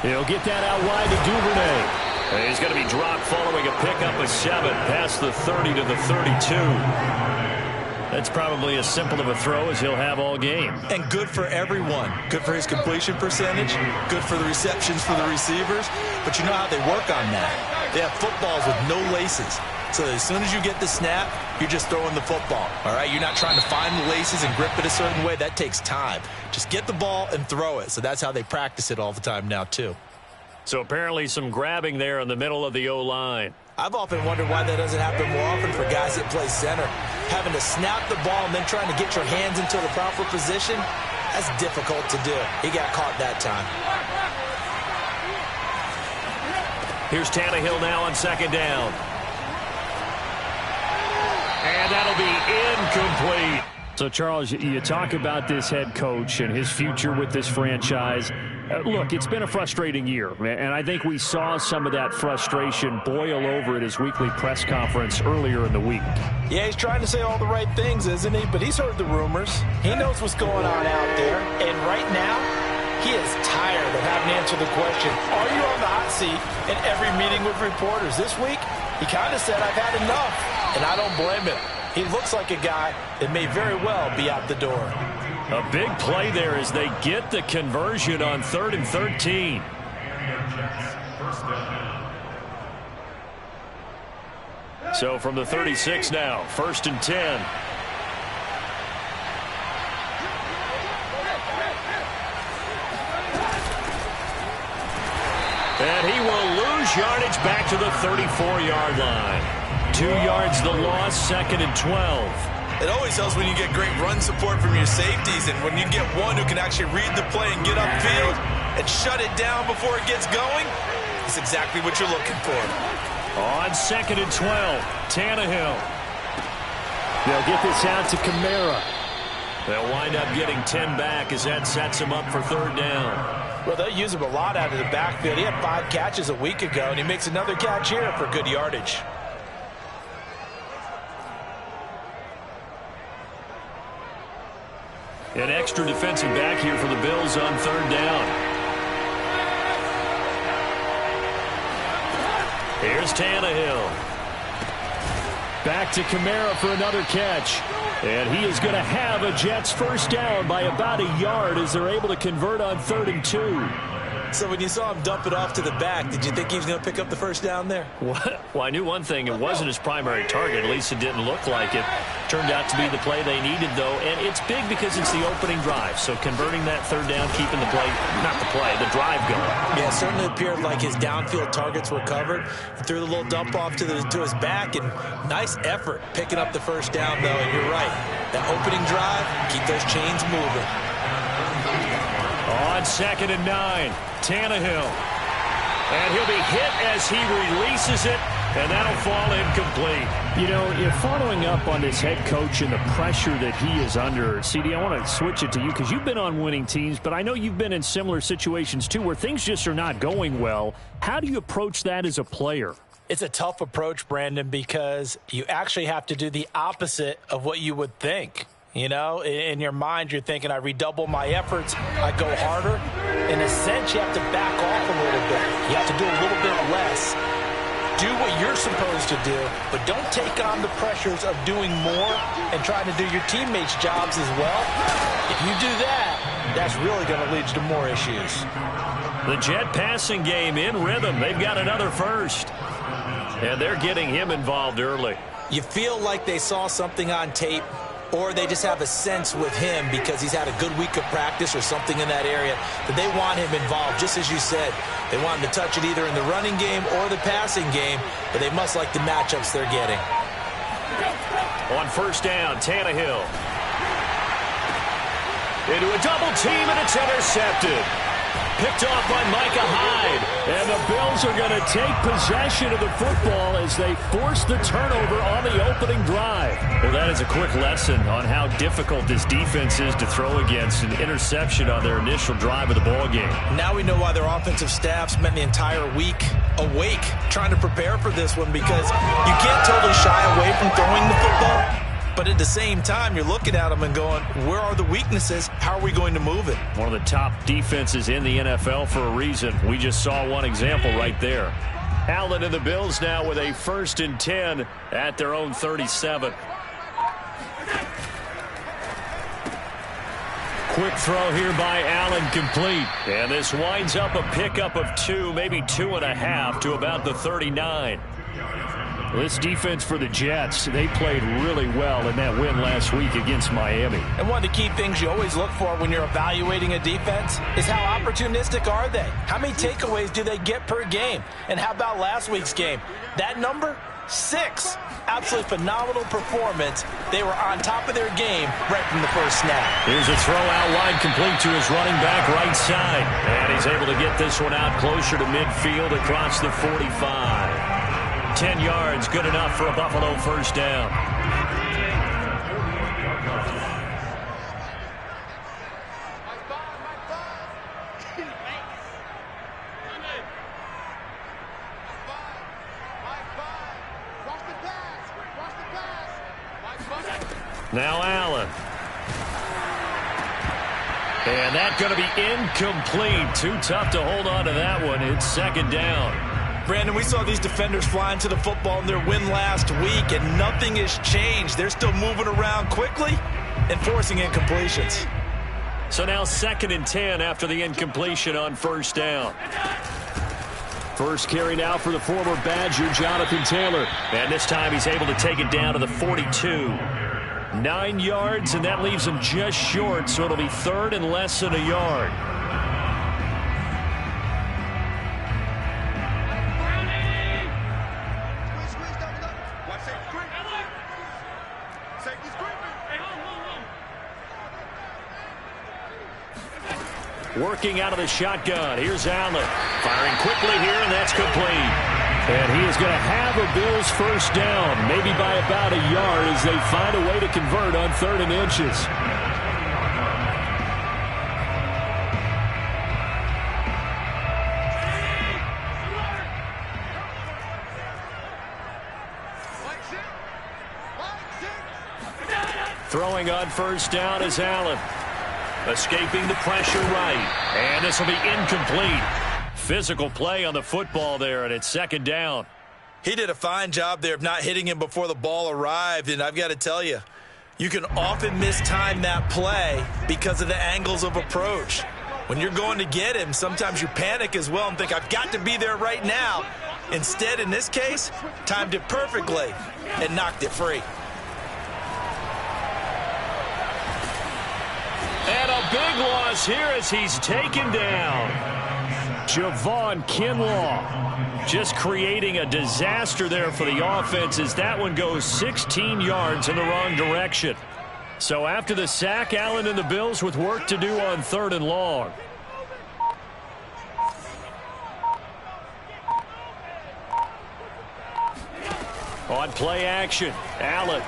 He'll get that out wide to Duvernay. And he's going to be dropped following a pickup of 7 past the 30 to the 32. That's probably as simple of a throw as he'll have all game. And good for everyone. Good for his completion percentage. Good for the receptions for the receivers. But you know how they work on that. They have footballs with no laces. So as soon as you get the snap, you're just throwing the football. All right, you're not trying to find the laces and grip it a certain way. That takes time. Just get the ball and throw it. So that's how they practice it all the time now, too. So apparently some grabbing there in the middle of the O-line. I've often wondered why that doesn't happen more often for guys that play center. Having to snap the ball and then trying to get your hands into the proper position, that's difficult to do. He got caught that time. Here's Tannehill now on 2nd down. And that'll be incomplete. So, Charles, you talk about this head coach and his future with this franchise. Look, it's been a frustrating year, and I think we saw some of that frustration boil over at his weekly press conference earlier in the week. Yeah, he's trying to say all the right things, isn't he? But he's heard the rumors. He knows what's going on out there. And right now, he is tired of having to answer the question, are you on the hot seat in every meeting with reporters? This week, he kind of said, I've had enough. And I don't blame him. He looks like a guy that may very well be out the door. A big play there as they get the conversion on 3rd and 13. So from the 36 now, 1st and 10. And he will lose yardage back to the 34-yard line. 2 yards the loss, 2nd and 12. It always helps when you get great run support from your safeties, and when you get one who can actually read the play and get upfield and shut it down before it gets going, it's exactly what you're looking for. On 2nd and 12, Tannehill. They'll get this out to Kamara. They'll wind up getting 10 back as that sets him up for 3rd down. Well, they'll use him a lot out of the backfield. He had 5 catches a week ago, and he makes another catch here for good yardage. An extra defensive back here for the Bills on 3rd down. Here's Tannehill. Back to Kamara for another catch. And he is going to have a Jets first down by about a yard as they're able to convert on 3rd and 2. So when you saw him dump it off to the back, did you think he was going to pick up the first down there? Well, I knew one thing. It wasn't his primary target. At least it didn't look like it. Turned out to be the play they needed, though. And it's big because it's the opening drive. So converting that 3rd down, keeping the play, not the play, the drive going. Yeah, it certainly appeared like his downfield targets were covered. He threw the little dump off to his back, and nice effort picking up the first down, though. And you're right. That opening drive, keep those chains moving. On 2nd and 9, Tannehill. And he'll be hit as he releases it, and that'll fall incomplete. You know, you're following up on this head coach and the pressure that he is under. CD, I want to switch it to you because you've been on winning teams, but I know you've been in similar situations too where things just are not going well. How do you approach that as a player? It's a tough approach, Brandon, because you actually have to do the opposite of what you would think. You know, in your mind, you're thinking, I redouble my efforts, I go harder. In a sense, you have to back off a little bit. You have to do a little bit less. Do what you're supposed to do, but don't take on the pressures of doing more and trying to do your teammates' jobs as well. If you do that, that's really going to lead to more issues. The Jet passing game in rhythm. They've got another first. And they're getting him involved early. You feel like they saw something on tape, or they just have a sense with him because he's had a good week of practice or something in that area that they want him involved. Just as you said, they want him to touch it either in the running game or the passing game, but they must like the matchups they're getting. On 1st down, Tannehill. Into a double team, and it's intercepted. Picked off by Micah Hyde. And the Bills are going to take possession of the football as they force the turnover on the opening drive. Well, that is a quick lesson on how difficult this defense is to throw against an interception on their initial drive of the ball game. Now we know why their offensive staff spent the entire week awake trying to prepare for this one, because you can't totally shy away from throwing the football, But at the same time, you're looking at them and going, where are the weaknesses? How are we going to move it? One of the top defenses in the NFL for a reason. We just saw one example right there. Allen and the Bills now with a 1st and 10 at their own 37. Quick throw here by Allen, complete. And this winds up a pickup of 2, maybe 2.5 to about the 39. This defense for the Jets, they played really well in that win last week against Miami. And one of the key things you always look for when you're evaluating a defense is how opportunistic are they? How many takeaways do they get per game? And how about last week's game? That number? 6. Absolutely phenomenal performance. They were on top of their game right from the first snap. Here's a throw out wide, complete to his running back right side. And he's able to get this one out closer to midfield across the 45. 10 yards, good enough for a Buffalo 1st down. Now Allen. And that's going to be incomplete. Too tough to hold on to that one. It's 2nd down. Brandon, we saw these defenders flying to the football in their win last week, and nothing has changed. They're still moving around quickly and forcing incompletions. So now 2nd and 10 after the incompletion on 1st down. First carry now for the former Badger, Jonathan Taylor. And this time he's able to take it down to the 42. 9 yards, and that leaves him just short, so it'll be 3rd and less than a yard. Working out of the shotgun. Here's Allen. Firing quickly here, and that's complete. And he is going to have a Bills 1st down, maybe by about a yard as they find a way to convert on 3rd and inches. Throwing on 1st down is Allen. Escaping the pressure right. And this will be incomplete. Physical play on the football there, and it's 2nd down. He did a fine job there of not hitting him before the ball arrived, and I've got to tell you, you can often mistime that play because of the angles of approach. When you're going to get him, sometimes you panic as well and think, I've got to be there right now. Instead, in this case, timed it perfectly and knocked it free. And a big loss here as he's taken down. Javon Kinlaw just creating a disaster there for the offense as that one goes 16 yards in the wrong direction. So after the sack, Allen and the Bills with work to do on 3rd and long. On play action, Allen.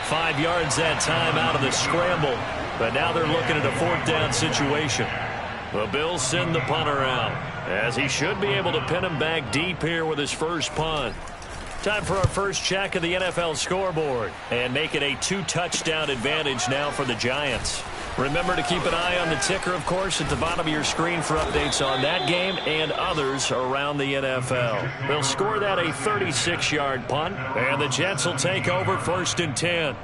Five yards that time out of the scramble. But now they're looking at a 4th down situation. The Bills send the punter out, as he should be able to pin him back deep here with his first punt. Time for our first check of the NFL scoreboard. And make it a 2-touchdown advantage now for the Giants. Remember to keep an eye on the ticker, of course, at the bottom of your screen for updates on that game and others around the NFL. They'll score that a 36-yard punt, and the Jets will take over 1st and 10.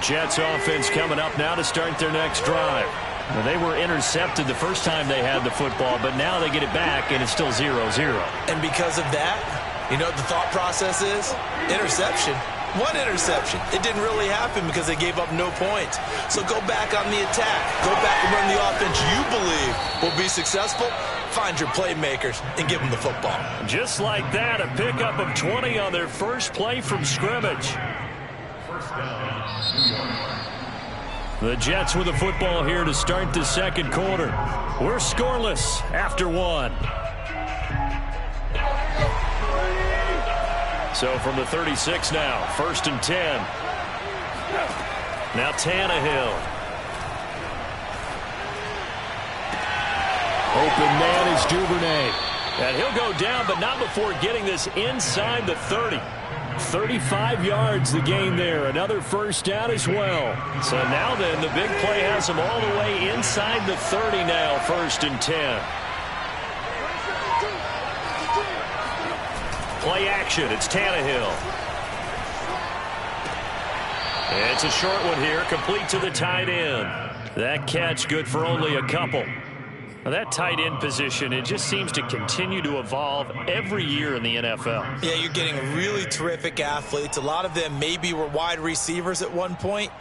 Jets offense coming up now to start their next drive. Well, they were intercepted the first time they had the football, but now they get it back, and it's still 0-0. And because of that, you know what the thought process is? Interception. One interception. It didn't really happen because they gave up no points. So go back on the attack. Go back and run the offense you believe will be successful. Find your playmakers and give them the football. Just like that, a pickup of 20 on their first play from scrimmage. The Jets with the football here to start the 2nd quarter. We're scoreless after 1. So from the 36 now, 1st and 10. Now Tannehill. Open man is Duvernay. And he'll go down, but not before getting this inside the 30. 35 yards the gain there. Another first down as well. So now then, the big play has him all the way inside the 30 now, 1st and 10. Play action. It's Tannehill. It's a short one here, complete to the tight end. That catch good for only a couple. Now that tight end position, it just seems to continue to evolve every year in the NFL. Yeah, you're getting really terrific athletes. A lot of them maybe were wide receivers at one point.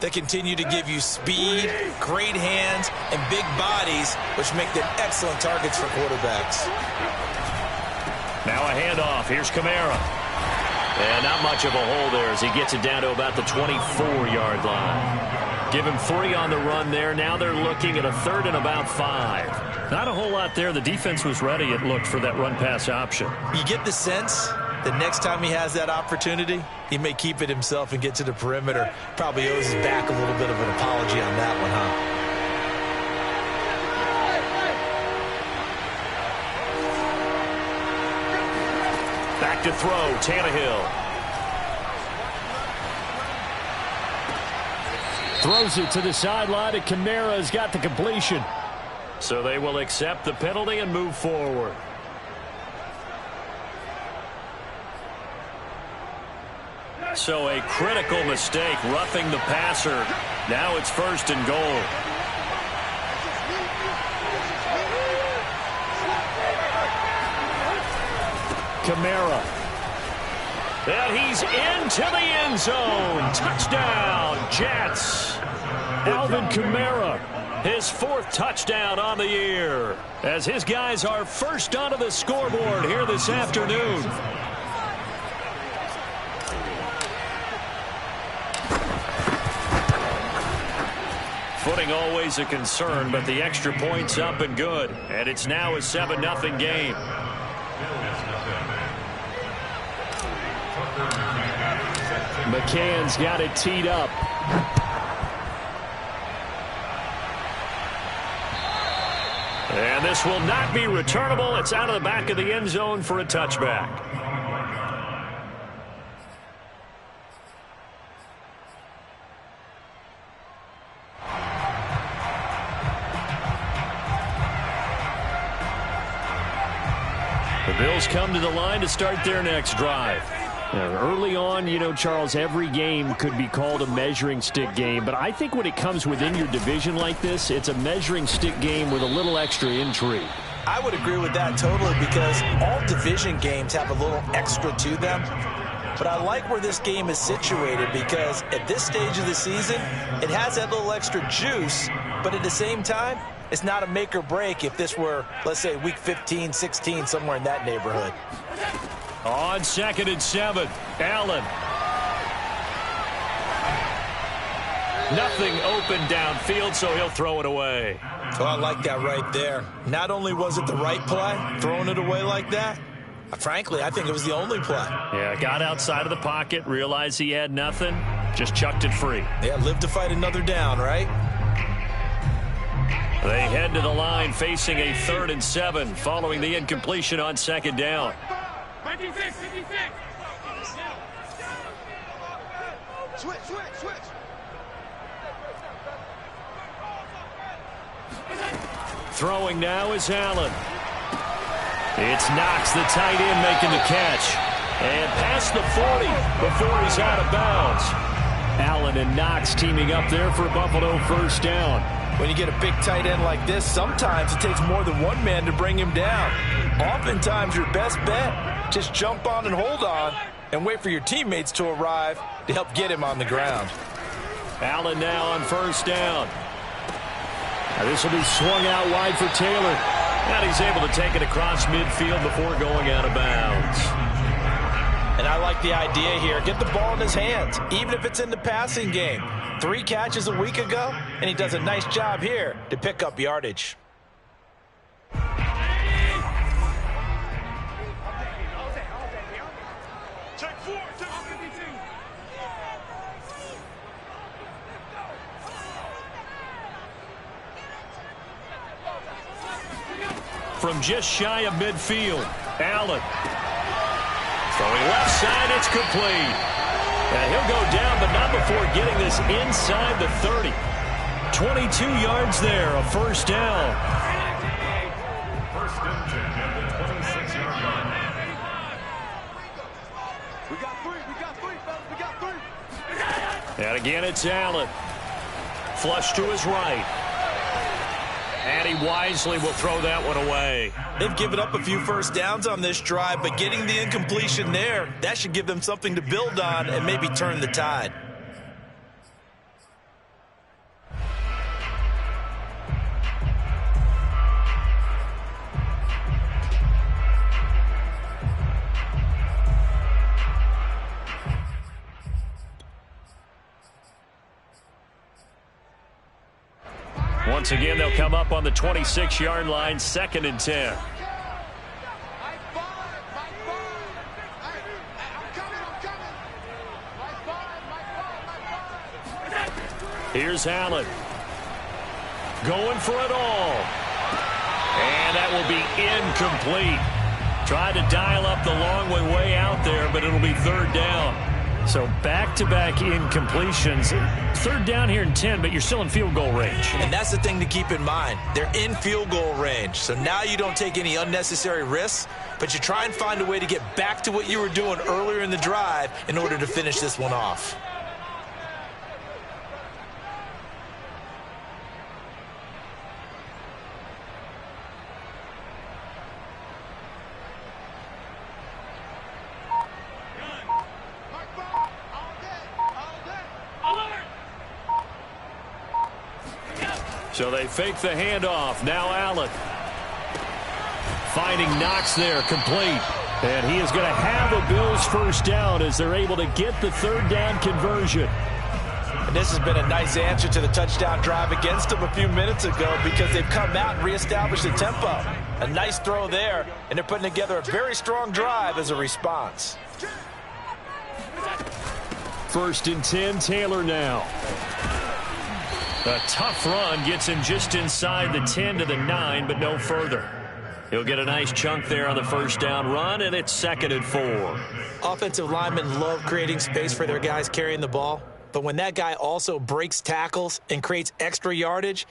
They continue to give you speed, great hands, and big bodies, which make them excellent targets for quarterbacks. Now a handoff. Here's Kamara. And not much of a hole there as he gets it down to about the 24-yard line. Give him 3 on the run there. Now they're looking at a 3rd and about 5. Not a whole lot there. The defense was ready, it looked, for that run-pass option. You get the sense that next time he has that opportunity, he may keep it himself and get to the perimeter. Probably owes his back a little bit of an apology on that one, huh? Back to throw, Tannehill. Throws it to the sideline, and Kamara's got the completion. So they will accept the penalty and move forward. So a critical mistake, roughing the passer. Now it's 1st and goal. Kamara. And he's into the end zone. Touchdown, Jets. Alvin Kamara, his 4th touchdown on the year, as his guys are first onto the scoreboard here this afternoon. Footing always a concern, but the extra point's up and good. And it's now a 7-0 game. McCann's got it teed up. And this will not be returnable. It's out of the back of the end zone for a touchback. The Bills come to the line to start their next drive. Early on, you know, Charles, every game could be called a measuring stick game. But I think when it comes within your division like this, it's a measuring stick game with a little extra intrigue. I would agree with that totally, because all division games have a little extra to them. But I like where this game is situated, because at this stage of the season, it has that little extra juice. But at the same time, it's not a make or break if this were, let's say, week 15, 16, somewhere in that neighborhood. On 2nd and 7, Allen. Nothing open downfield, so he'll throw it away. Oh, I like that right there. Not only was it the right play, throwing it away like that, frankly, I think it was the only play. Yeah, got outside of the pocket, realized he had nothing, just chucked it free. Yeah, live to fight another down, right? They head to the line facing a 3rd and 7 following the incompletion on 2nd down. 56. Switch. Throwing now is Allen. It's Knox, the tight end, making the catch. And past the 40 before he's out of bounds. Allen and Knox teaming up there for Buffalo 1st down. When you get a big tight end like this, sometimes it takes more than one man to bring him down. Oftentimes, your best bet, just jump on and hold on and wait for your teammates to arrive to help get him on the ground. Allen now on 1st down. Now this will be swung out wide for Taylor. And he's able to take it across midfield before going out of bounds. And I like the idea here. Get the ball in his hands, even if it's in the passing game. 3 catches a week ago, and he does a nice job here to pick up yardage. from just shy of midfield. Allen. Throwing left side, it's complete. And he'll go down, but not before getting this inside the 30. 22 yards there, a first down. First and 10 at the 26-yard line. We got three, fellas. We got three. And again, it's Allen. Flush to his right. And he wisely will throw that one away. They've given up a few first downs on this drive, but getting the incompletion there, that should give them something to build on and maybe turn the tide. Once again, they'll come up on the 26-yard line, 2nd and 10. Here's Allen. Going for it all. And that will be incomplete. Tried to dial up the long way out there, but it'll be 3rd down. So back-to-back incompletions. 3rd down here in 10, but you're still in field goal range. And that's the thing to keep in mind. They're in field goal range. So now you don't take any unnecessary risks, but you try and find a way to get back to what you were doing earlier in the drive in order to finish this one off. So they fake the handoff. Now Allen. Finding Knox there, complete. And he is going to have a Bills first down as they're able to get the 3rd down conversion. And this has been a nice answer to the touchdown drive against them a few minutes ago because they've come out and reestablished the tempo. A nice throw there, and they're putting together a very strong drive as a response. 1st and 10, Taylor now. A tough run gets him just inside the 10 to the 9, but no further. He'll get a nice chunk there on the first down run, and it's 2nd and 4. Offensive linemen love creating space for their guys carrying the ball, but when that guy also breaks tackles and creates extra yardage,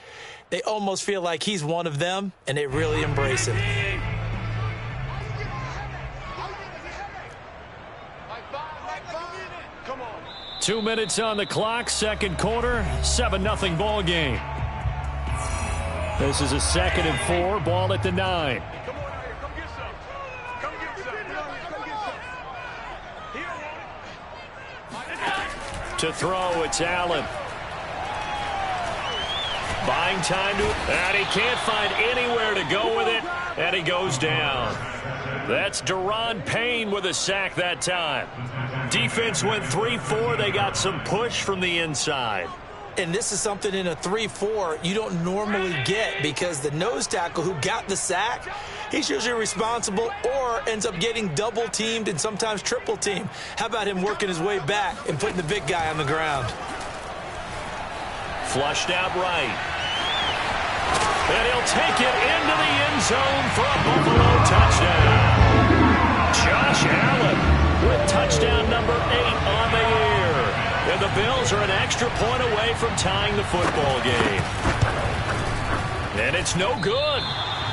they almost feel like he's one of them, and they really embrace him. 2 minutes on the clock, 2nd quarter, 7-0 ball game. This is a 2nd and 4, ball at the 9. Come on out here. Come get some. Come get some. Come get some. To throw, it's Allen. Buying time to, and he can't find anywhere to go with it, and he goes down. That's Deron Payne with a sack that time. Defense went 3-4. They got some push from the inside. And this is something in a 3-4 you don't normally get because the nose tackle who got the sack, he's usually responsible or ends up getting double-teamed and sometimes triple-teamed. How about him working his way back and putting the big guy on the ground? Flushed out right. And he'll take it into the end zone for a Buffalo touchdown. Josh Allen with touchdown number 8 on the year. And the Bills are an extra point away from tying the football game. And it's no good.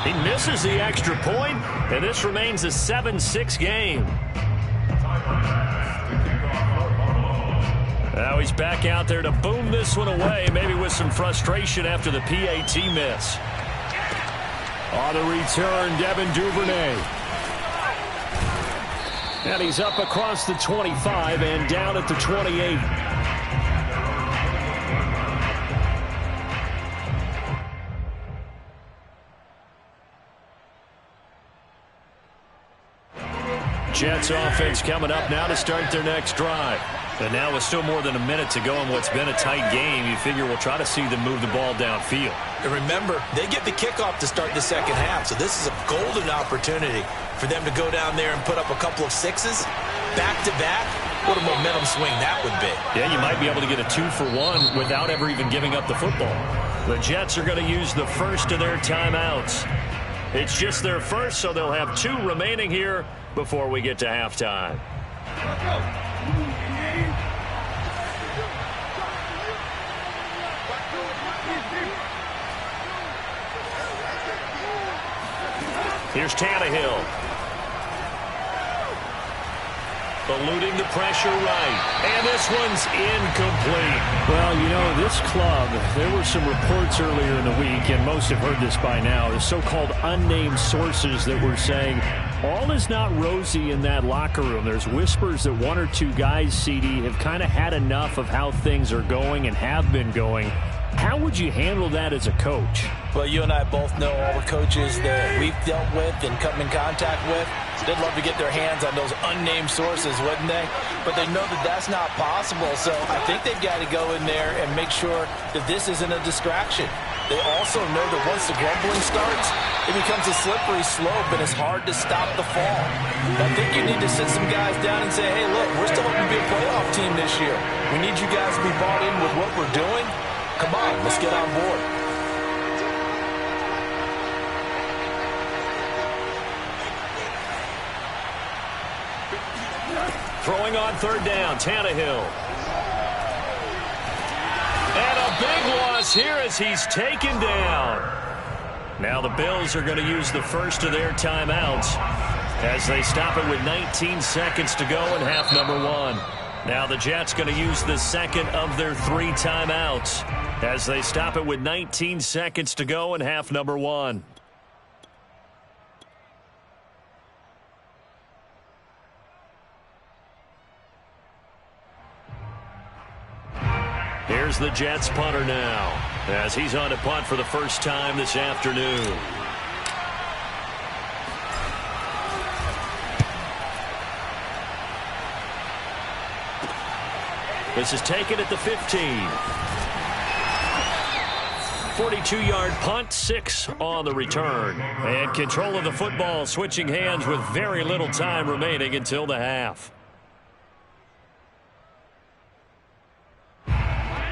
He misses the extra point, and this remains a 7-6 game. Now he's back out there to boom this one away, maybe with some frustration after the PAT miss. On the return, Devin Duvernay. And he's up across the 25 and down at the 28. Jets offense coming up now to start their next drive. And now with still more than a minute to go in what's been a tight game, you figure we'll try to see them move the ball downfield. And remember, they get the kickoff to start the second half, so this is a golden opportunity for them to go down there and put up a couple of sixes back-to-back. What a momentum swing that would be. Yeah, you might be able to get a 2-for-1 without ever even giving up the football. The Jets are going to use the first of their timeouts. It's just their first, so they'll have 2 remaining here before we get to halftime. Here's Tannehill. Eluding the pressure right. And this one's incomplete. Well, you know, this club, there were some reports earlier in the week, and most have heard this by now, the so-called unnamed sources that were saying all is not rosy in that locker room. There's whispers that 1 or 2 guys, CD, have kind of had enough of how things are going and have been going. How would you handle that as a coach? Well, you and I both know all the coaches that we've dealt with and come in contact with. They'd love to get their hands on those unnamed sources, wouldn't they? But they know that that's not possible, so I think they've got to go in there and make sure that this isn't a distraction. They also know that once the grumbling starts, it becomes a slippery slope, and it's hard to stop the fall. I think you need to sit some guys down and say, hey, look, we're still hoping to be a playoff team this year. We need you guys to be bought in with what we're doing. Come on, let's get on board. Throwing on 3rd down, Tannehill. And a big loss here as he's taken down. Now the Bills are going to use the first of their timeouts as they stop it with 19 seconds to go in half number 1. Now the Jets going to use the second of their 3 timeouts as they stop it with 19 seconds to go in half number 1. Here's the Jets punter now as he's on to punt for the first time this afternoon. This is taken at the 15. 42-yard punt, 6 on the return. And control of the football switching hands with very little time remaining until the half.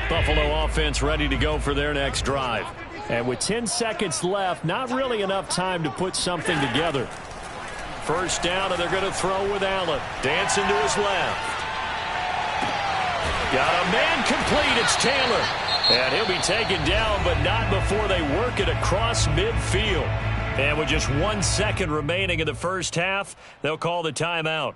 Buffalo offense ready to go for their next drive. And with 10 seconds left, not really enough time to put something together. First down, and they're going to throw with Allen. Dancing to his left. Got a man complete. It's Taylor. And he'll be taken down, but not before they work it across midfield. And with just 1 second remaining in the first half, they'll call the timeout.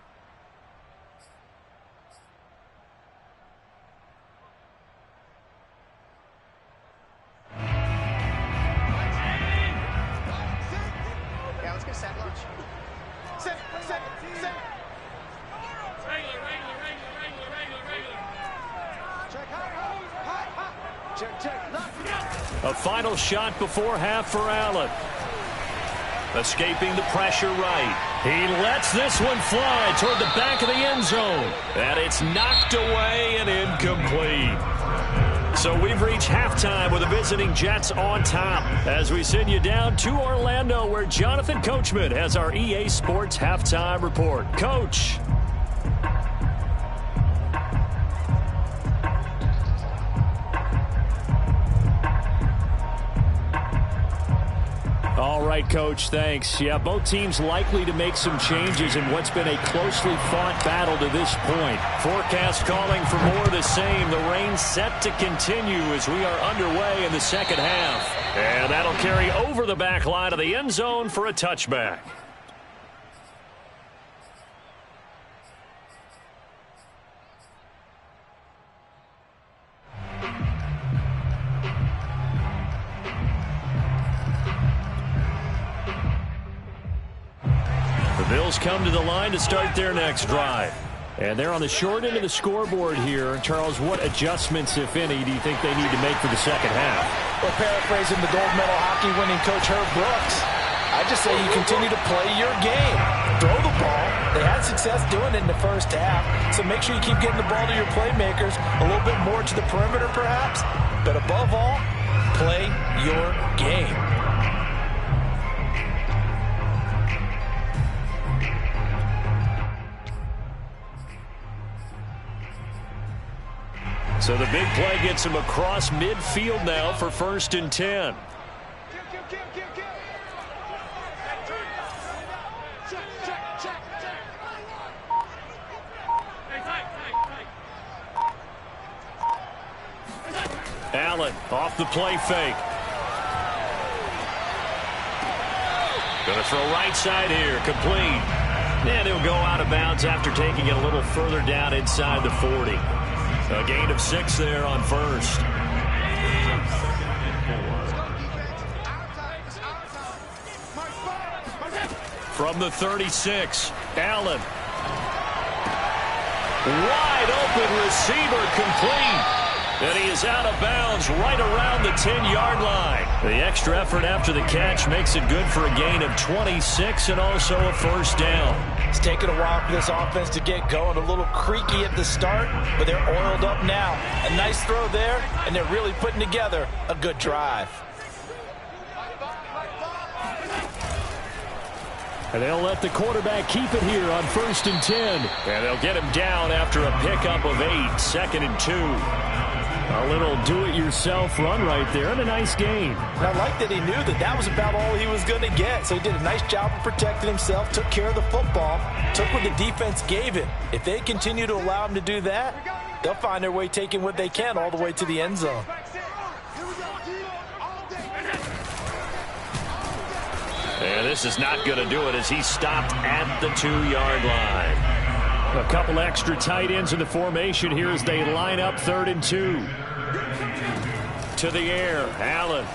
A final shot before half for Allen. Escaping the pressure right. He lets this one fly toward the back of the end zone. And it's knocked away and incomplete. So we've reached halftime with the visiting Jets on top as we send you down to Orlando where Jonathan Coachman has our EA Sports halftime report. Coach. All right, Coach, thanks. Yeah, both teams likely to make some changes in what's been a closely fought battle to this point. Forecast calling for more of the same. The rain set to continue as we are underway in the second half. And that'll carry over the back line of the end zone for a touchback. Bills come to the line to start their next drive. And they're on the short end of the scoreboard here. Charles, what adjustments, if any, do you think they need to make for the second half? Well, paraphrasing the gold medal hockey winning coach Herb Brooks, I just say you continue to play your game. Throw the ball. They had success doing it in the first half. So make sure you keep getting the ball to your playmakers, a little bit more to the perimeter perhaps. But above all, play your game. So the big play gets him across midfield now for 1st and 10. Allen off the play fake. Going to throw right side here, complete. And he'll go out of bounds after taking it a little further down inside the 40. A gain of 6 there on first. From the 36, Allen. Wide open receiver, complete. And he is out of bounds right around the 10-yard line. The extra effort after the catch makes it good for a gain of 26 and also a first down. It's taken a while for this offense to get going. A little creaky at the start, but they're oiled up now. A nice throw there, and they're really putting together a good drive. And they'll let the quarterback keep it here on 1st and 10. And they'll get him down after a pickup of 8, 2nd and 2. A little do-it-yourself run right there and a nice gain. And I like that he knew that that was about all he was going to get. So he did a nice job of protecting himself, took care of the football, took what the defense gave him. If they continue to allow him to do that, they'll find their way taking what they can all the way to the end zone. And this is not going to do it as he stopped at the 2-yard line. A couple extra tight ends in the formation here as they line up 3rd and 2. To the air, Allen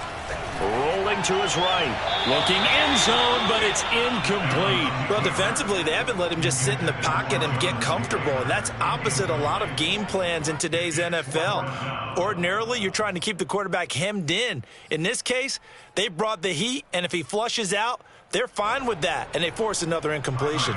rolling to his right, looking end zone, but it's incomplete. Well, defensively, they haven't let him just sit in the pocket and get comfortable, and that's opposite a lot of game plans in today's NFL. Ordinarily, you're trying to keep the quarterback hemmed in. In this case, they brought the heat, and if he flushes out, they're fine with that, and they force another incompletion.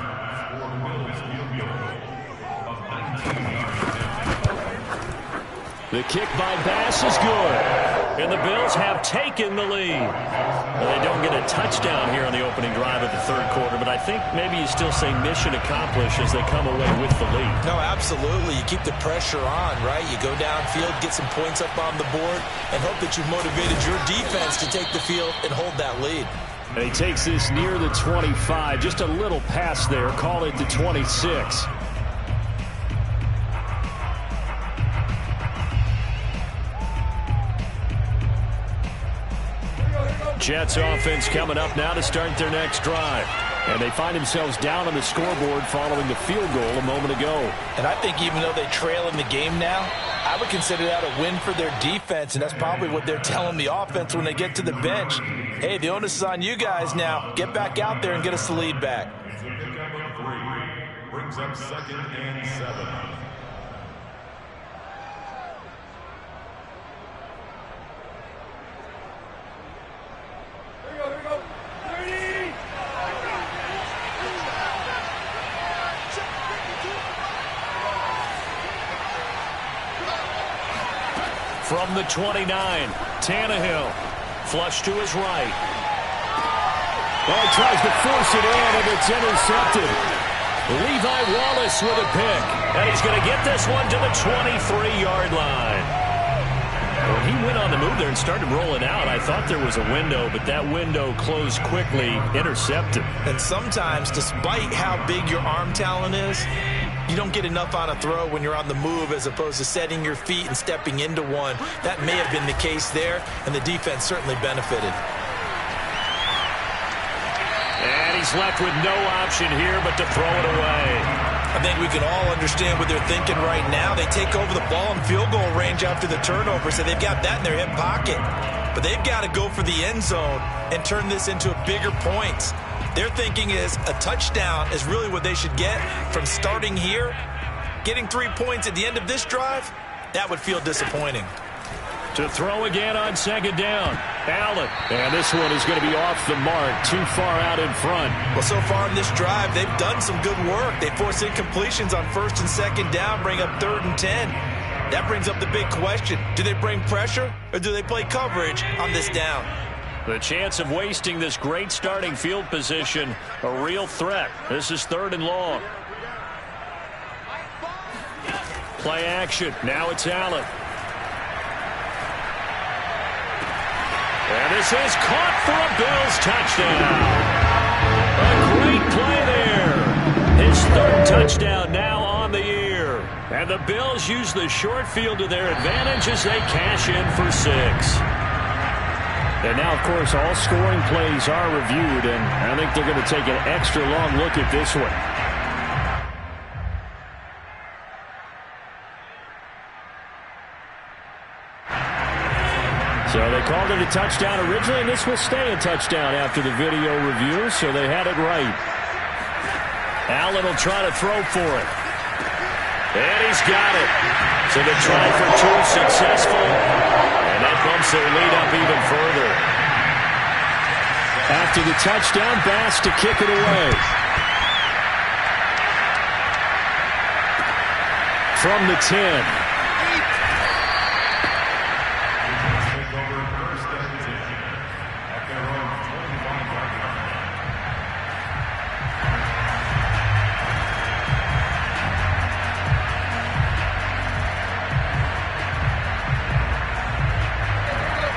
The kick by Bass is good. And the Bills have taken the lead. Well, they don't get a touchdown here on the opening drive of the 3rd quarter, but I think maybe you still say mission accomplished as they come away with the lead. No, absolutely. You keep the pressure on, right? You go downfield, get some points up on the board, and hope that you've motivated your defense to take the field and hold that lead. And he takes this near the 25. Just a little pass there. Call it the 26. Jets offense coming up now to start their next drive. And they find themselves down on the scoreboard following the field goal a moment ago. And I think even though they trail in the game now, I would consider that a win for their defense, and that's probably what they're telling the offense when they get to the bench. Hey, the onus is on you guys now. Get back out there and get us the lead back. Brings up 2nd and 7. From the 29, Tannehill. Flush to his right. Well, he tries to force it in, and it's intercepted. Levi Wallace with a pick. And he's going to get this one to the 23-yard line. When he went on the move there and started rolling out, I thought there was a window, but that window closed quickly, intercepted. And sometimes, despite how big your arm talent is, you don't get enough on a throw when you're on the move as opposed to setting your feet and stepping into one. That may have been the case there, and the defense certainly benefited. And he's left with no option here but to throw it away. I think we can all understand what they're thinking right now. They take over the ball in field goal range after the turnover, so they've got that in their hip pocket. But they've got to go for the end zone and turn this into bigger points. Their thinking is a touchdown is really what they should get from starting here. Getting 3 points at the end of this drive, that would feel disappointing. To throw again on 2nd down, Allen. And this one is going to be off the mark, too far out in front. Well, so far in this drive, they've done some good work. They force incompletions on 1st and 2nd down, bring up 3rd and 10. That brings up the big question. Do they bring pressure or do they play coverage on this down? The chance of wasting this great starting field position, a real threat. This is 3rd and long. Play action. Now it's Allen. And this is caught for a Bills touchdown. A great play there. His 3rd touchdown now on the year. And the Bills use the short field to their advantage as they cash in for 6. And now, of course, all scoring plays are reviewed, and I think they're going to take an extra long look at this one. So they called it a touchdown originally, and this will stay a touchdown after the video review, so they had it right. Allen will try to throw for it. And he's got it. So the try for 2 is successful, and that bumps their lead up even further. After the touchdown, Bass to kick it away. From the 10.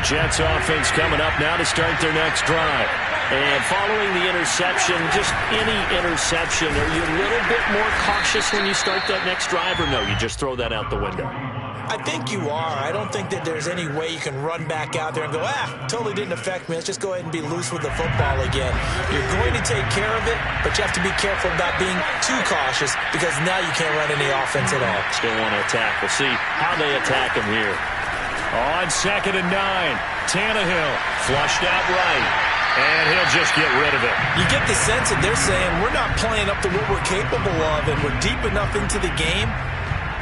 Jets offense coming up now to start their next drive. And following the interception, just any interception, are you a little bit more cautious when you start that next drive, or no, you just throw that out the window? I think you are. I don't think that there's any way you can run back out there and go, totally didn't affect me. Let's just go ahead and be loose with the football again. You're going to take care of it, but you have to be careful about being too cautious because now you can't run any offense at all. Still want to attack. We'll see how they attack him here. On 2nd and 9, Tannehill flushed out right, and he'll just get rid of it. You get the sense that they're saying we're not playing up to what we're capable of, and we're deep enough into the game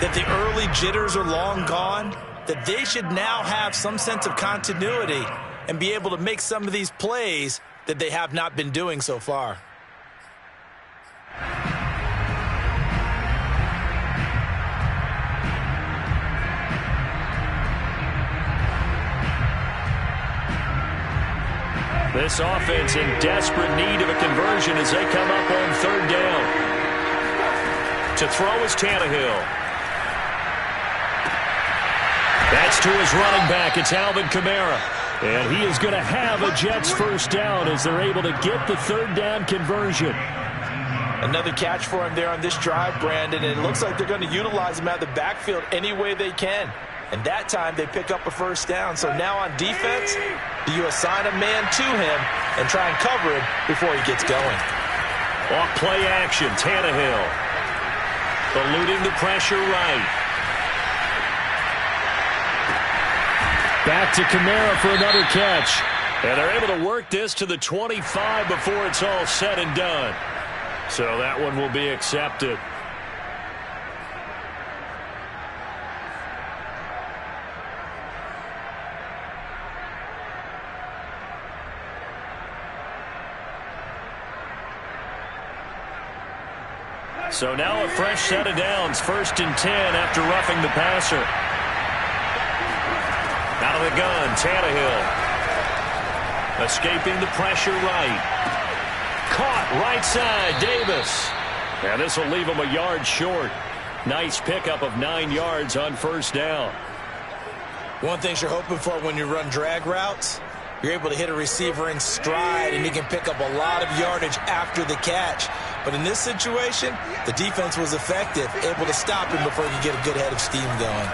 that the early jitters are long gone, that they should now have some sense of continuity and be able to make some of these plays that they have not been doing so far. This offense in desperate need of a conversion as they come up on 3rd down. To throw is Tannehill. That's to his running back. It's Alvin Kamara. And he is going to have a Jets first down as they're able to get the 3rd down conversion. Another catch for him there on this drive, Brandon. And it looks like they're going to utilize him out of the backfield any way they can. And that time they pick up a first down. So now on defense, do you assign a man to him and try and cover him before he gets going? Off play action, Tannehill. Eluding the pressure right. Back to Kamara for another catch. And they're able to work this to the 25 before it's all said and done. So that one will be accepted. So now a fresh set of downs, 1st and 10 after roughing the passer. Out of the gun, Tannehill. Escaping the pressure right. Caught right side, Davis. And this will leave him a yard short. Nice pickup of 9 yards on 1st down. One thing you're hoping for when you run drag routes, you're able to hit a receiver in stride and he can pick up a lot of yardage after the catch. But in this situation, the defense was effective, able to stop him before he could get a good head of steam going.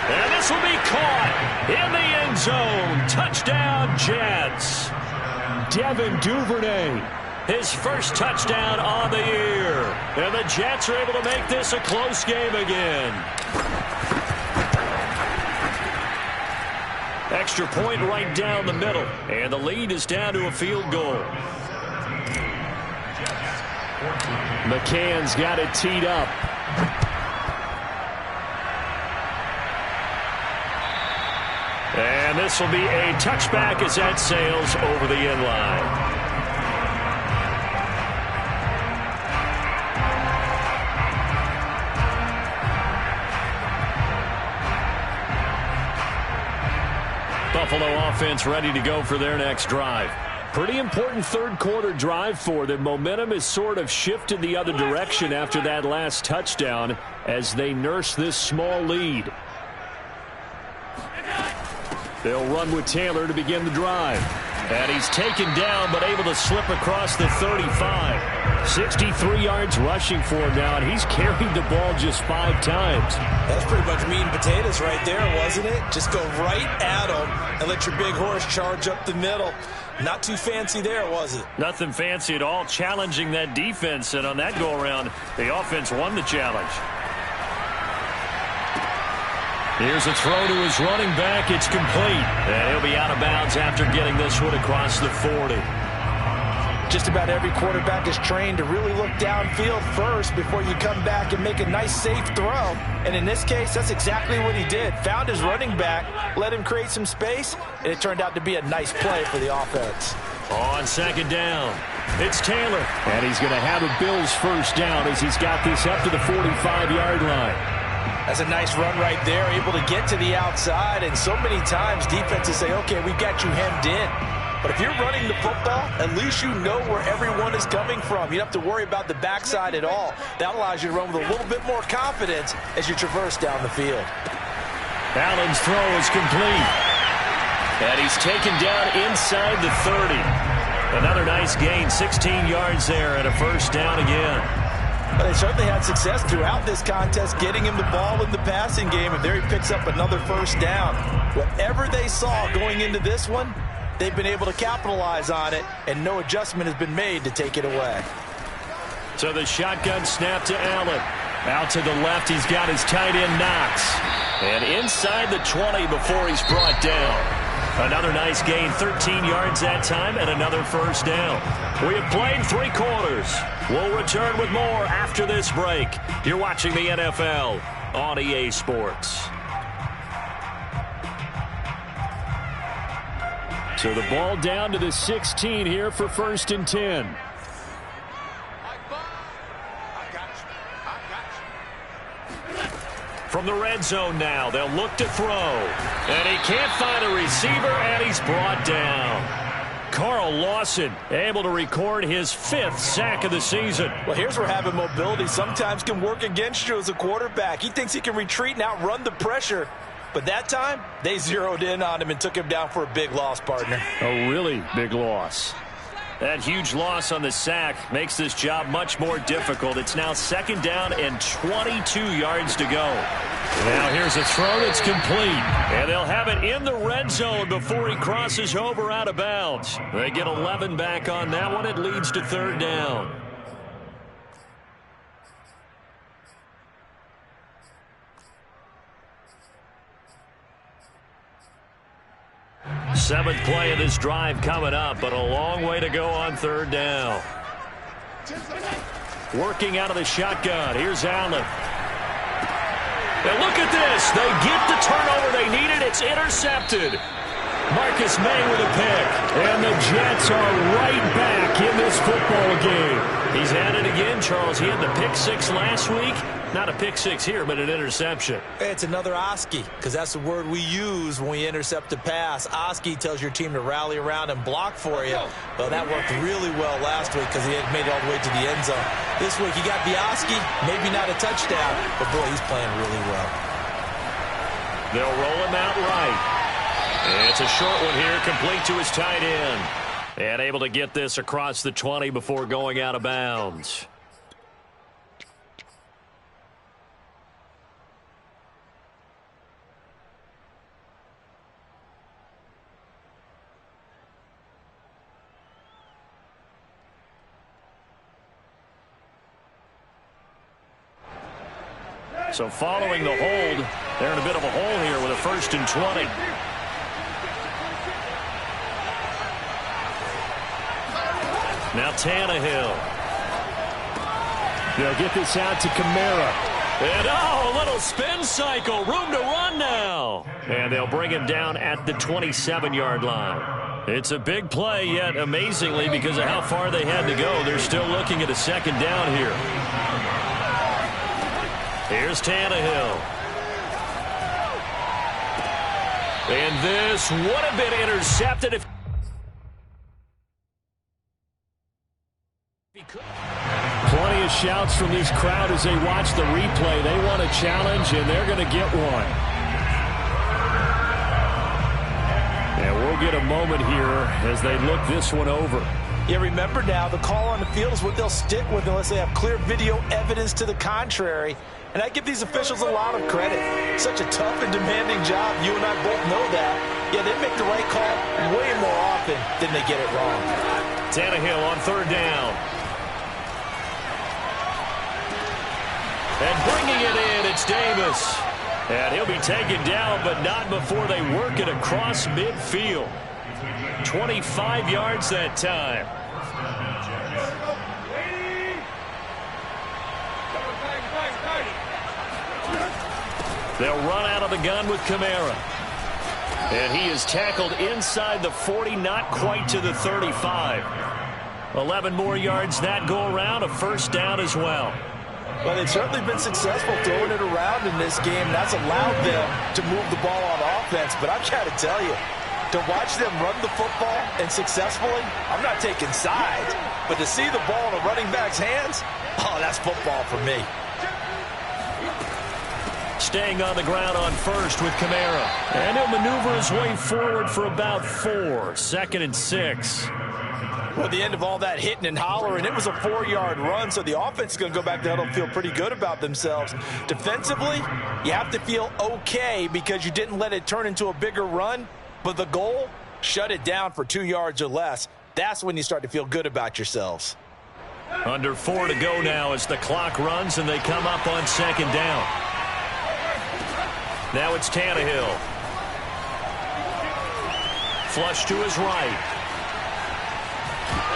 And this will be caught in the end zone. Touchdown, Jets. Devin Duvernay. His first touchdown on the year. And the Jets are able to make this a close game again. Extra point right down the middle. And the lead is down to a field goal. McCann's got it teed up. And this will be a touchback as that sails over the end line. Buffalo offense ready to go for their next drive. Pretty important 3rd quarter drive for them. Momentum has sort of shifted the other direction after that last touchdown as they nurse this small lead. They'll run with Taylor to begin the drive. And he's taken down, but able to slip across the 35. 63 yards rushing for him now, and he's carried the ball just 5 times. That's pretty much meat and potatoes right there, wasn't it? Just go right at him and let your big horse charge up the middle. Not too fancy there, was it? Nothing fancy at all, challenging that defense, and on that go-around, the offense won the challenge. Here's a throw to his running back. It's complete. And he'll be out of bounds after getting this one across the 40. Just about every quarterback is trained to really look downfield first before you come back and make a nice, safe throw. And in this case, that's exactly what he did. Found his running back, let him create some space, and it turned out to be a nice play for the offense. On second down, it's Taylor. And he's going to have a Bills first down as he's got this up to the 45-yard line. That's a nice run right there, able to get to the outside. And so many times defenses say, okay, we've got you hemmed in. But if you're running the football, at least you know where everyone is coming from. You don't have to worry about the backside at all. That allows you to run with a little bit more confidence as you traverse down the field. Allen's throw is complete. And he's taken down inside the 30. Another nice gain, 16 yards there, and a first down again. But they certainly had success throughout this contest, getting him the ball in the passing game, and there he picks up another first down. Whatever they saw going into this one, they've been able to capitalize on it, and no adjustment has been made to take it away. So the shotgun snap to Allen. Out to the left, he's got his tight end Knox. And inside the 20 before he's brought down. Another nice gain, 13 yards that time, and another first down. We have played 3 quarters. We'll return with more after this break. You're watching the NFL on EA Sports. So the ball down to the 16 here for 1st and 10. From the red zone now, they'll look to throw. And he can't find a receiver, and he's brought down. Carl Lawson able to record his 5th sack of the season. Well, here's where having mobility sometimes can work against you as a quarterback. He thinks he can retreat and outrun the pressure. But that time, they zeroed in on him and took him down for a big loss, partner. A really big loss. That huge loss on the sack makes this job much more difficult. It's now 2nd down and 22 yards to go. Now here's a throw that's complete. And they'll have it in the red zone before he crosses over out of bounds. They get 11 back on that one. It leads to 3rd down. Seventh play of this drive coming up, but a long way to go on 3rd down. Working out of the shotgun. Here's Allen. And look at this. They get the turnover they needed. It's intercepted. Marcus May with a pick. And the Jets are right back in this football game. He's at it again, Charles. He had the pick 6 last week. Not a pick 6 here, but an interception. It's another Oski, because that's the word we use when we intercept a pass. Oski tells your team to rally around and block for you. Well, that worked really well last week because he had made it all the way to the end zone. This week, he got the Oski, maybe not a touchdown, but boy, he's playing really well. They'll roll him out right. It's a short one here, complete to his tight end. And able to get this across the 20 before going out of bounds. So following the hold, they're in a bit of a hole here with a 1st and 20. Now Tannehill. They'll get this out to Kamara. And a little spin cycle. Room to run now. And they'll bring him down at the 27-yard line. It's a big play, yet amazingly, because of how far they had to go, they're still looking at a 2nd down here. Here's Tannehill. And this would have been intercepted if he could. Plenty of shouts from this crowd as they watch the replay. They want a challenge, and they're going to get one. And we'll will get a moment here as they look this one over. Yeah, remember now, the call on the field is what they'll stick with unless they have clear video evidence to the contrary. And I give these officials a lot of credit. Such a tough and demanding job. You and I both know that. Yeah, they make the right call way more often than they get it wrong. Tannehill on third down. And bringing it in, it's Davis. And he'll be taken down, but not before they work it across midfield. 25 yards that time. They'll run out of the gun with Kamara. And he is tackled inside the 40, not quite to the 35. 11 more yards that go around, a first down as well. Well, they've certainly been successful throwing it around in this game. That's allowed them to move the ball on offense. But I've got to tell you, to watch them run the football and successfully, I'm not taking sides. But to see the ball in a running back's hands, oh, that's football for me. Staying on the ground on first with Kamara. And he'll maneuver his way forward for about 4. 2nd and 6. Well, at the end of all that hitting and hollering, it was a 4-yard run, so the offense is going to go back to huddle and feel pretty good about themselves. Defensively, you have to feel okay because you didn't let it turn into a bigger run, but the goal, shut it down for 2 yards or less. That's when you start to feel good about yourselves. Under 4 to go now as the clock runs and they come up on 2nd down. Now it's Tannehill. Flush to his right.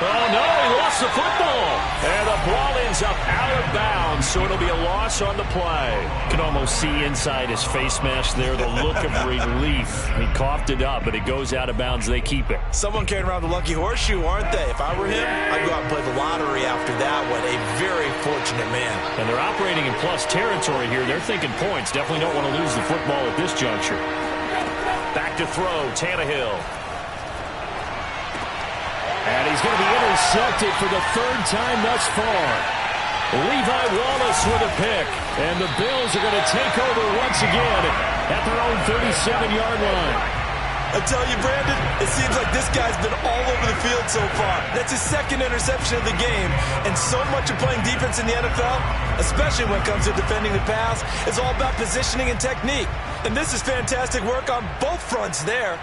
Oh, no, he lost the football. And the ball ends up out of bounds, so it'll be a loss on the play. You can almost see inside his face mask there the look of relief. He coughed it up, but it goes out of bounds. They keep it. Someone carrying around the lucky horseshoe, aren't they? If I were him, I'd go out and play the lottery after that one. A very fortunate man. And they're operating in plus territory here. They're thinking points. Definitely don't want to lose the football at this juncture. Back to throw, Tannehill. And he's going to be intercepted for the 3rd time thus far. Levi Wallace with a pick. And the Bills are going to take over once again at their own 37-yard line. I tell you, Brandon, it seems like this guy's been all over the field so far. That's his 2nd interception of the game. And so much of playing defense in the NFL, especially when it comes to defending the pass, is all about positioning and technique. And this is fantastic work on both fronts there.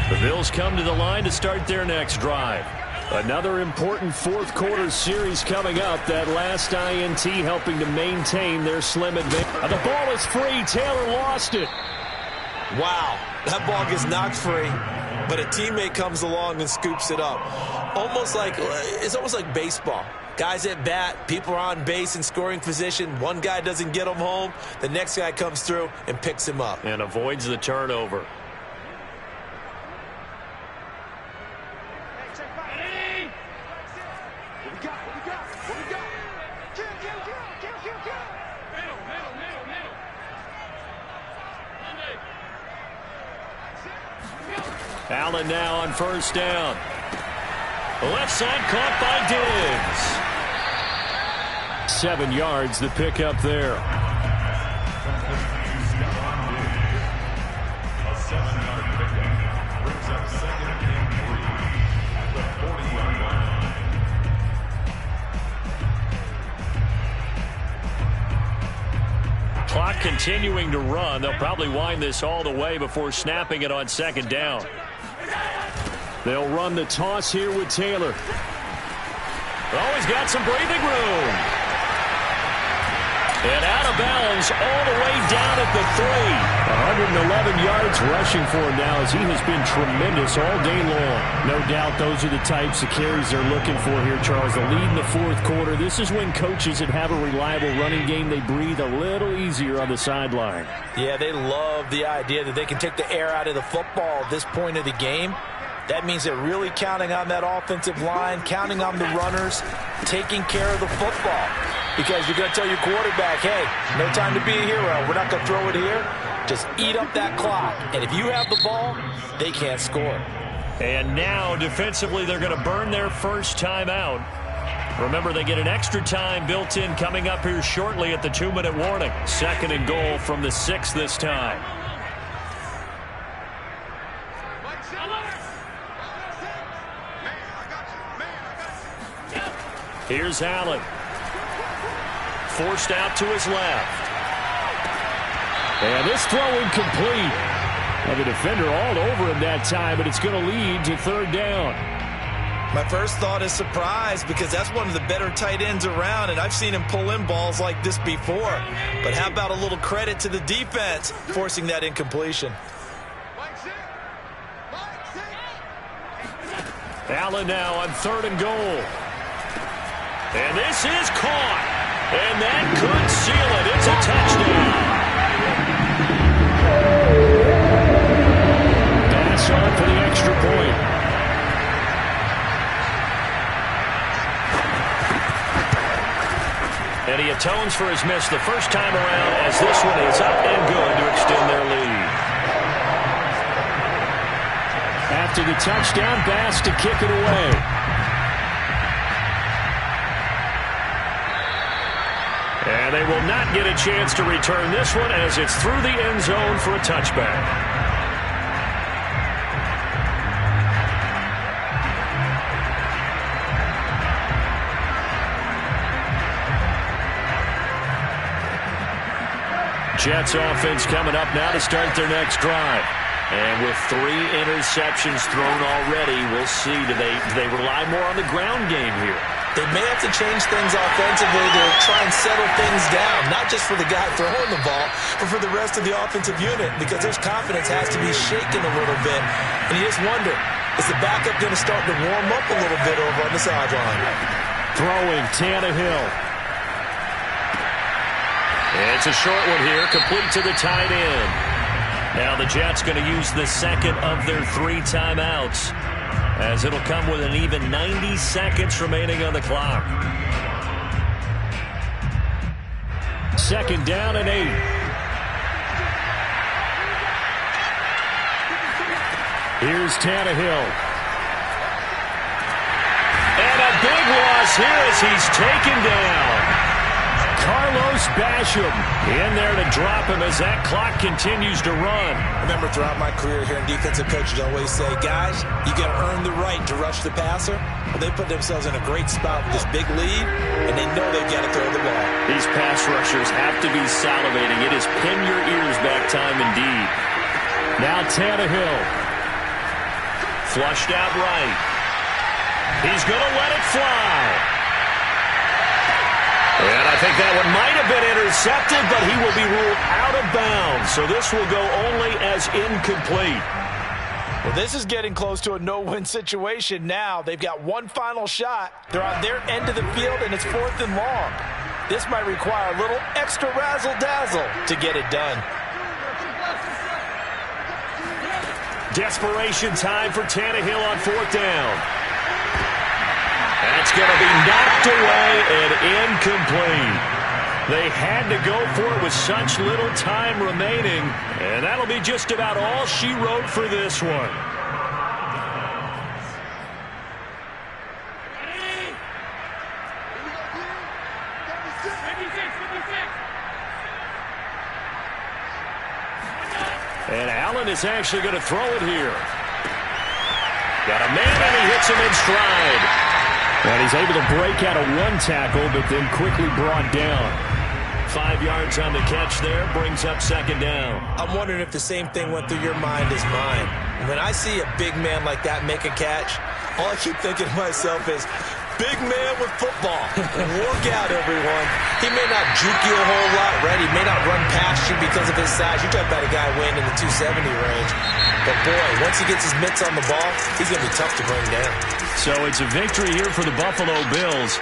The Bills come to the line to start their next drive. Another important 4th quarter series coming up. That last INT helping to maintain their slim advantage. The ball is free. Taylor lost it. Wow, that ball gets knocked free, but a teammate comes along and scoops it up. It's almost like baseball. Guys at bat, people are on base in scoring position. One guy doesn't get him home. The next guy comes through and picks him up. And avoids the turnover. Allen now on first down. Left side caught by Diggs. 7 yards the pick up there. A 7-yard pickup brings up 2nd and 3 at the 40-yard line. Clock continuing to run. They'll probably wind this all the way before snapping it on 2nd down. They'll run the toss here with Taylor. Oh, he's got some breathing room. And out of bounds all the way down at the 3. 111 yards rushing for him now as he has been tremendous all day long. No doubt those are the types of carries they're looking for here, Charles. The lead in the 4th quarter. This is when coaches that have a reliable running game, they breathe a little easier on the sideline. Yeah, they love the idea that they can take the air out of the football at this point of the game. That means they're really counting on that offensive line, counting on the runners, taking care of the football. Because you're going to tell your quarterback, hey, no time to be a hero. We're not going to throw it here. Just eat up that clock. And if you have the ball, they can't score. And now, defensively, they're going to burn their first time out. Remember, they get an extra time built in coming up here shortly at the 2-minute warning. 2nd and goal from the 6 this time. Here's Allen. Forced out to his left. And this throw incomplete. Well, the defender all over him that time, but it's going to lead to 3rd down. My first thought is surprise, because that's one of the better tight ends around, and I've seen him pull in balls like this before. But how about a little credit to the defense forcing that incompletion? Allen now on 3rd and goal. And this is caught. And that could seal it. It's a touchdown. Pass on for the extra point. And he atones for his miss the first time around, as this one is up and good to extend their lead. After the touchdown, Bass to kick it away. And they will not get a chance to return this one, as it's through the end zone for a touchback. Jets offense coming up now to start their next drive. And with 3 interceptions thrown already, we'll see. Do they rely more on the ground game here? They may have to change things offensively to try and settle things down, not just for the guy throwing the ball, but for the rest of the offensive unit, because their confidence has to be shaken a little bit. And you just wonder, is the backup going to start to warm up a little bit over on the sideline? Throwing Tannehill. It's a short one here, complete to the tight end. Now the Jets going to use the second of their 3 timeouts, as it'll come with an even 90 seconds remaining on the clock. 2nd down and 8. Here's Tannehill. And a big loss here as he's taken down. Carlos Basham in there to drop him as that clock continues to run. I remember throughout my career here in defensive coaches always say, guys, you got to earn the right to rush the passer. Well, they put themselves in a great spot with this big lead, and they know they've got to throw the ball. These pass rushers have to be salivating. It is pin your ears back time indeed. Now Tannehill. Flushed out right. He's going to let it fly. And I think that one might have been intercepted, but he will be ruled out of bounds. So this will go only as incomplete. Well, this is getting close to a no-win situation now. They've got one final shot. They're on their end of the field, and it's 4th and long. This might require a little extra razzle-dazzle to get it done. Desperation time for Tannehill on 4th down. That's going to be knocked away and incomplete. They had to go for it with such little time remaining, and that'll be just about all she wrote for this one. And Allen is actually going to throw it here. Got a man, and he hits him in stride. And he's able to break out of 1 tackle, but then quickly brought down. 5 yards on the catch there, brings up 2nd down. I'm wondering if the same thing went through your mind as mine. When I see a big man like that make a catch, all I keep thinking to myself is, big man with football. Look out, everyone. He may not juke you a whole lot, right? He may not run past you because of his size. You talk about a guy weighing in the 270 range. But, boy, once he gets his mitts on the ball, he's going to be tough to bring down. So it's a victory here for the Buffalo Bills.